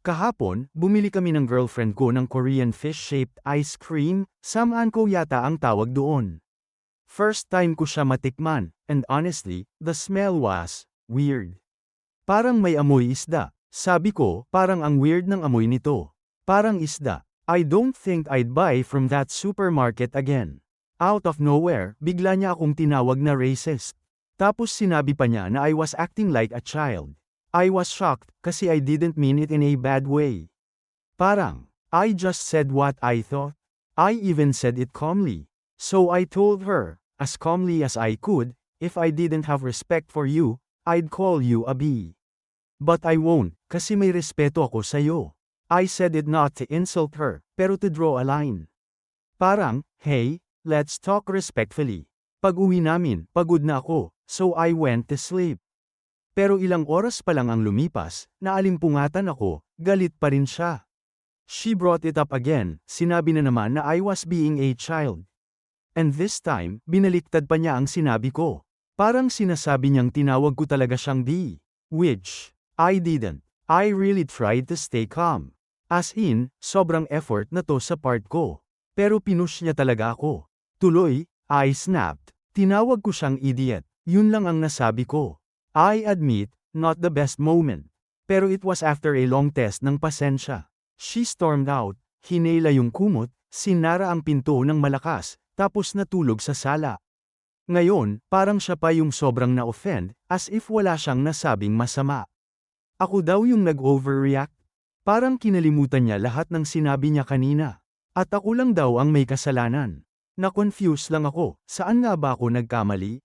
Kahapon, bumili kami ng girlfriend ko ng Korean fish-shaped ice cream, samangko yata ang tawag doon. First time ko siya matikman, and honestly, the smell was weird. Parang may amoy isda. Sabi ko, parang ang weird ng amoy nito. Parang isda. I don't think I'd buy from that supermarket again. Out of nowhere, bigla niya akong tinawag na racist. Tapos sinabi pa niya na I was acting like a child. I was shocked, kasi I didn't mean it in a bad way. Parang, I just said what I thought. I even said it calmly. So I told her, as calmly as I could, if I didn't have respect for you, I'd call you a B. But I won't, kasi may respeto ako sa'yo. I said it not to insult her, pero to draw a line. Parang, hey, let's talk respectfully. Pag-uwi namin, pagod na ako, so I went to sleep. Pero ilang oras pa lang ang lumipas, naalimpungatan ako, galit pa rin siya. She brought it up again, sinabi na naman na I was being a child. And this time, binaliktad pa niya ang sinabi ko. Parang sinasabi niyang tinawag ko talaga siyang D. Which, I didn't. I really tried to stay calm. As in, sobrang effort na to sa part ko. Pero pinush niya talaga ako. Tuloy, I snapped. Tinawag ko siyang idiot. Yun lang ang nasabi ko. I admit, not the best moment. Pero it was after a long test ng pasensya. She stormed out, hinela yung kumot, sinara ang pinto ng malakas, tapos natulog sa sala. Ngayon, parang siya pa yung sobrang na-offend, as if wala siyang nasabing masama. Ako daw yung nag-overreact. Parang kinalimutan niya lahat ng sinabi niya kanina. At ako lang daw ang may kasalanan. Na-confuse lang ako, saan nga ba ako nagkamali?